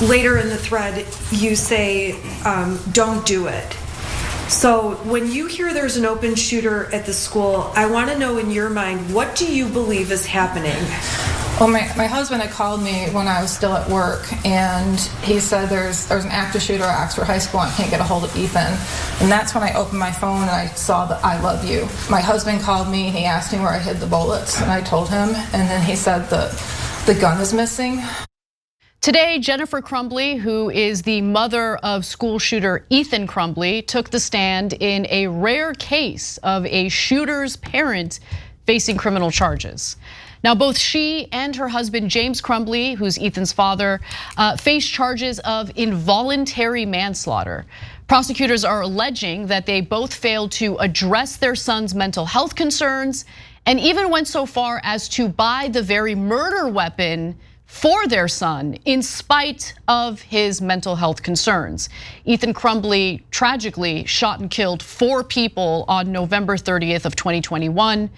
Later in the thread, you say, don't do it. So when you hear there's an open shooter at the school, I want to know in your mind, what do you believe is happening? Well, my husband had called me when I was still at work, and he said there's an active shooter at Oxford High School and I can't get a hold of Ethan. And that's when I opened my phone and I saw the I love you. My husband called me and he asked me where I hid the bullets, and I told him, and then he said the gun is missing. Today, Jennifer Crumbley, who is the mother of school shooter Ethan Crumbley, took the stand in a rare case of a shooter's parent facing criminal charges. Now, both she and her husband, James Crumbley, who's Ethan's father, face charges of involuntary manslaughter. Prosecutors are alleging that they both failed to address their son's mental health concerns and even went so far as to buy the very murder weapon for their son in spite of his mental health concerns. Ethan Crumbley tragically shot and killed 4 people on November 30th of 2021.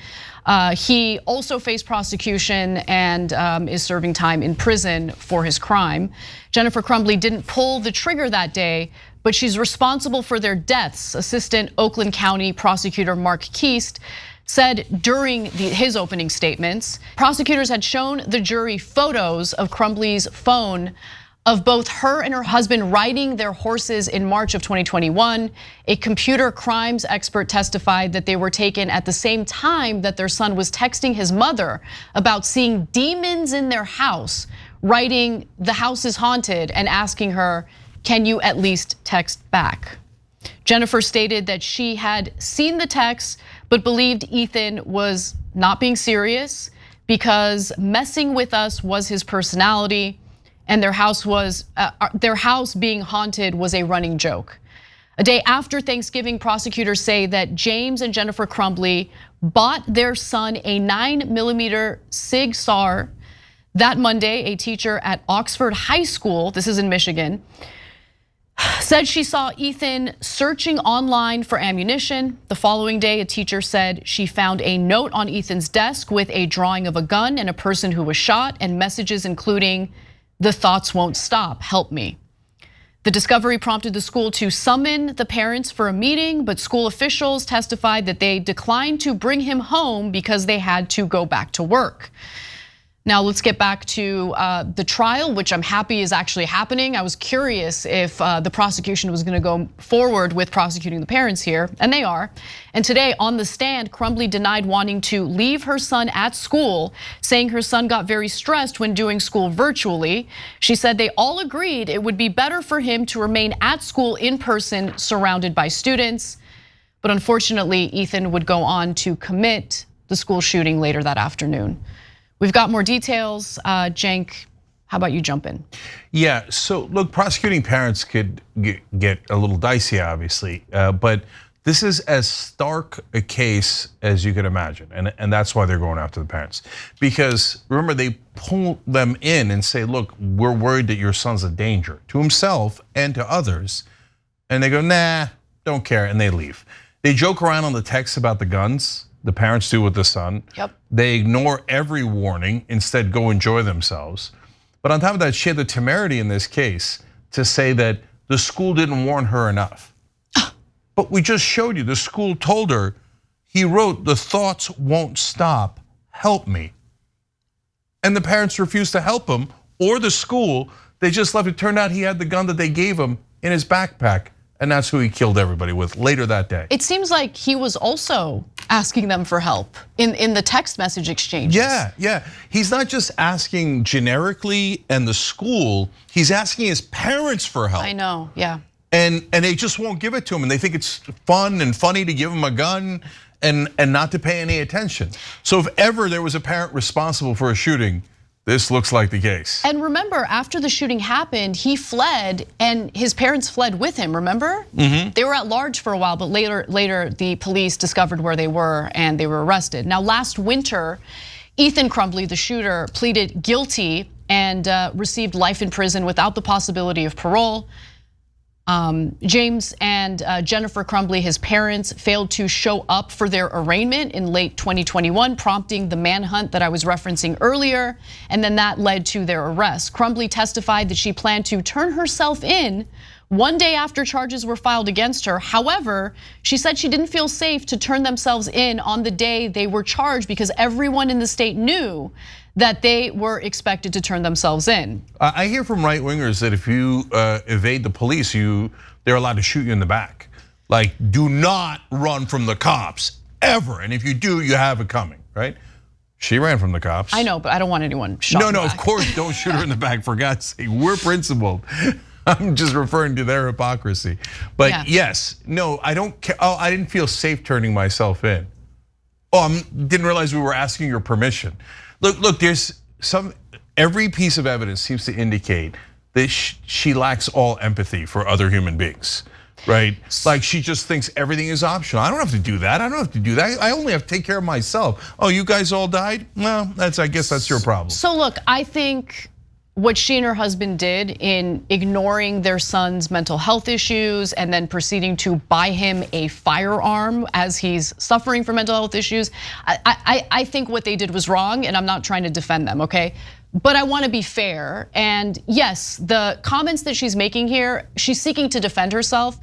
He also faced prosecution and is serving time in prison for his crime. Jennifer Crumbley didn't pull the trigger that day, but she's responsible for their deaths. Assistant Oakland County Prosecutor Mark Keast said during his opening statements, prosecutors had shown the jury photos of Crumbley's phone of both her and her husband riding their horses in March of 2021. A computer crimes expert testified that they were taken at the same time that their son was texting his mother about seeing demons in their house, writing "the house is haunted" and asking her, "Can you at least text back?" Jennifer stated that she had seen the texts, but believed Ethan was not being serious because messing with us was his personality, and their house being haunted was a running joke. A day after Thanksgiving, prosecutors say that James and Jennifer Crumbley bought their son a 9mm Sig Sauer. That Monday, a teacher at Oxford High School, this is in Michigan, said she saw Ethan searching online for ammunition. The following day, a teacher said she found a note on Ethan's desk with a drawing of a gun and a person who was shot, and messages including, "The thoughts won't stop, help me." The discovery prompted the school to summon the parents for a meeting, but school officials testified that they declined to bring him home because they had to go back to work. Now let's get back to the trial, which I'm happy is actually happening. I was curious if the prosecution was gonna go forward with prosecuting the parents here, and they are. And today on the stand, Crumbley denied wanting to leave her son at school, saying her son got very stressed when doing school virtually. She said they all agreed it would be better for him to remain at school in person, surrounded by students. But unfortunately, Ethan would go on to commit the school shooting later that afternoon. We've got more details. Cenk, how about you jump in? Yeah, so look, prosecuting parents could get a little dicey, obviously, but this is as stark a case as you could imagine, and that's why they're going after the parents. Because remember, they pull them in and say, look, we're worried that your son's a danger to himself and to others, and they go, nah, don't care, and they leave. They joke around on the text about the guns. The parents do with the son. Yep. They ignore every warning, instead go enjoy themselves. But on top of that, she had the temerity in this case to say that the school didn't warn her enough. But we just showed you, the school told her, he wrote, "The thoughts won't stop, help me." And the parents refused to help him or the school. They just left it. Turned out he had the gun that they gave him in his backpack. And that's who he killed everybody with later that day. It seems like he was also asking them for help in the text message exchanges. Yeah. He's not just asking generically and the school, he's asking his parents for help. I know, yeah. And they just won't give it to him, and they think it's fun and funny to give him a gun and not to pay any attention. So if ever there was a parent responsible for a shooting, this looks like the case. And remember, after the shooting happened, he fled and his parents fled with him, remember? They were at large for a while, but later the police discovered where they were and they were arrested. Now last winter, Ethan Crumbley, the shooter, pleaded guilty and received life in prison without the possibility of parole. James and Jennifer Crumbley, his parents, failed to show up for their arraignment in late 2021, prompting the manhunt that I was referencing earlier, and then that led to their arrest. Crumbley testified that she planned to turn herself in one day after charges were filed against her. However, she said she didn't feel safe to turn themselves in on the day they were charged because everyone in the state knew that they were expected to turn themselves in. I hear from right-wingers that if you evade the police, they're allowed to shoot you in the back. Like, do not run from the cops, ever. And if you do, you have it coming, right? She ran from the cops. I know, but I don't want anyone shot No, in the of back. course, don't shoot her in the back, for God's sake. We're principled. I'm just referring to their hypocrisy. But yeah. Yes, no, I don't care. Oh, I didn't feel safe turning myself in. Oh, didn't realize we were asking your permission. Look, there's every piece of evidence seems to indicate that she lacks all empathy for other human beings, right? Like she just thinks everything is optional. I don't have to do that. I don't have to do that. I only have to take care of myself. Oh, you guys all died? Well, I guess that's your problem. So look, I think what she and her husband did in ignoring their son's mental health issues and then proceeding to buy him a firearm as he's suffering from mental health issues, I think what they did was wrong, and I'm not trying to defend them, okay? But I wanna be fair, and yes, the comments that she's making here, she's seeking to defend herself.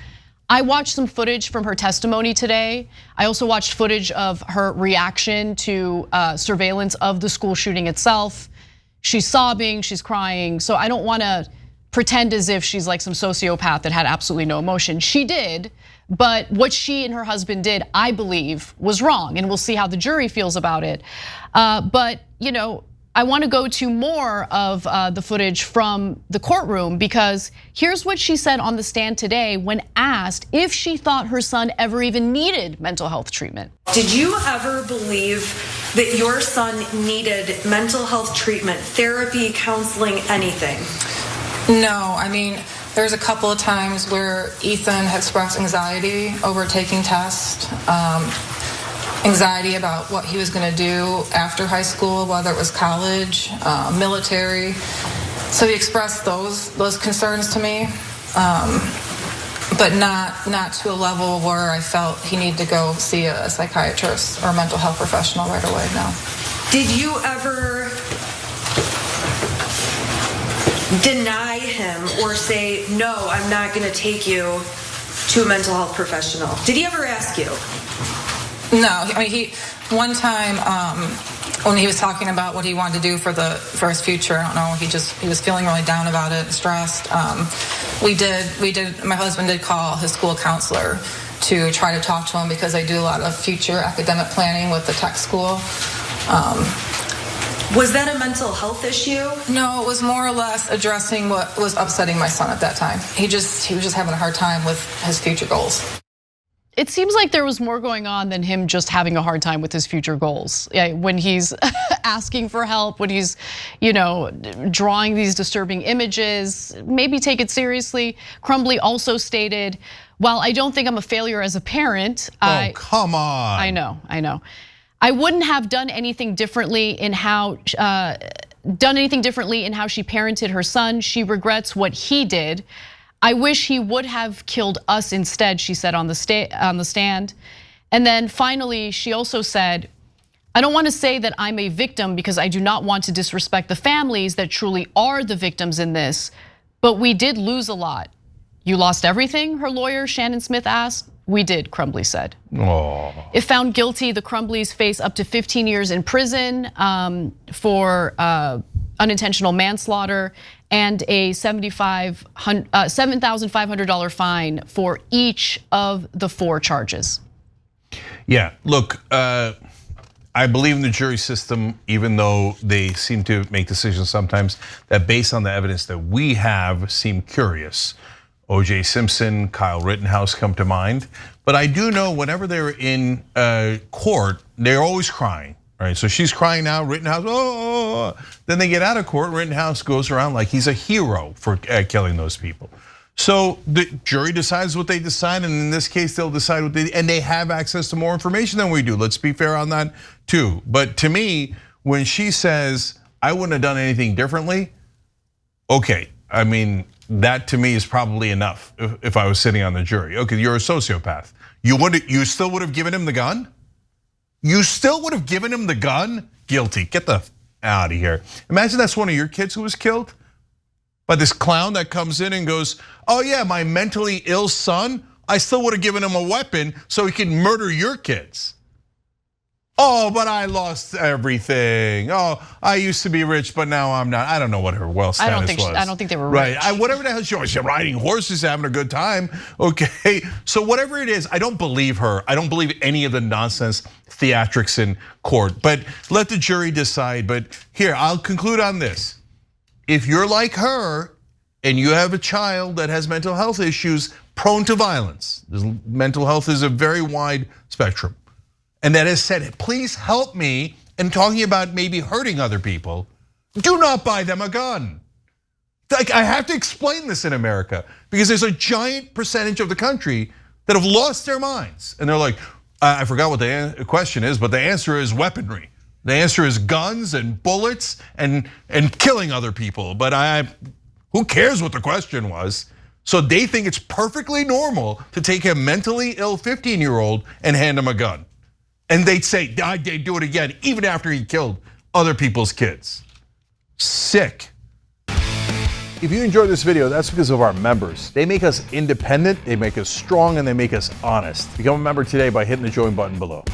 I watched some footage from her testimony today. I also watched footage of her reaction to surveillance of the school shooting itself. She's sobbing, she's crying. So I don't wanna pretend as if she's like some sociopath that had absolutely no emotion. She did, but what she and her husband did, I believe, was wrong, and we'll see how the jury feels about it. But I wanna go to more of the footage from the courtroom, because here's what she said on the stand today when asked if she thought her son ever even needed mental health treatment. Did you ever believe that your son needed mental health treatment, therapy, counseling, anything? No, I mean, there's a couple of times where Ethan had expressed anxiety over taking tests, anxiety about what he was gonna do after high school, whether it was college, military. So he expressed those concerns to me, but not to a level where I felt he needed to go see a psychiatrist or a mental health professional right away, no. Did you ever deny him or say, no, I'm not gonna take you to a mental health professional? Did he ever ask you? No, I mean, one time when he was talking about what he wanted to do for his future, I don't know, he was feeling really down about it, stressed. My husband did call his school counselor to try to talk to him because they do a lot of future academic planning with the tech school. Was that a mental health issue? No, it was more or less addressing what was upsetting my son at that time. He was just having a hard time with his future goals. It seems like there was more going on than him just having a hard time with his future goals. When he's asking for help, when he's, drawing these disturbing images, maybe take it seriously. Crumbley also stated, while I don't think I'm a failure as a parent. Come on. I know. I wouldn't have done anything differently in how she parented her son. She regrets what he did. I wish he would have killed us instead, she said on the stand. And then finally, she also said, I don't want to say that I'm a victim because I do not want to disrespect the families that truly are the victims in this, but we did lose a lot. You lost everything, her lawyer Shannon Smith asked. We did, Crumbley said. Oh. If found guilty, the Crumbleys face up to 15 years in prison for unintentional manslaughter and a $7,500 fine for each of the 4 charges. Yeah, look, I believe in the jury system, even though they seem to make decisions sometimes that based on the evidence that we have seem curious. O.J. Simpson, Kyle Rittenhouse come to mind. But I do know whenever they're in court, they're always crying. Right, so she's crying now, Rittenhouse, oh. Then they get out of court, Rittenhouse goes around like he's a hero for killing those people. So the jury decides what they decide, and in this case, they'll decide what and they have access to more information than we do. Let's be fair on that too. But to me, when she says, I wouldn't have done anything differently, okay, I mean, that to me is probably enough if I was sitting on the jury. Okay, you're a sociopath. You still would have given him the gun? You still would have given him the gun? Guilty, get the out of here. Imagine that's one of your kids who was killed by this clown that comes in and goes, oh yeah, my mentally ill son, I still would have given him a weapon so he could murder your kids. Oh, but I lost everything. Oh, I used to be rich, but now I'm not. I don't know what her wealth status was. I don't think they were right. rich. Whatever the hell she was, riding horses, having a good time. Okay, so whatever it is, I don't believe her. I don't believe any of the nonsense theatrics in court. But let the jury decide. But here, I'll conclude on this. If you're like her and you have a child that has mental health issues prone to violence, mental health is a very wide spectrum, and that has said, please help me, and talking about maybe hurting other people, do not buy them a gun. Like, I have to explain this in America because there's a giant percentage of the country that have lost their minds. And they're like, I forgot what the question is, but the answer is weaponry. The answer is guns and bullets and killing other people. But who cares what the question was? So they think it's perfectly normal to take a mentally ill 15-year-old and hand him a gun. And they'd say, they'd do it again, even after he killed other people's kids. Sick. If you enjoyed this video, that's because of our members. They make us independent, they make us strong, and they make us honest. Become a member today by hitting the join button below.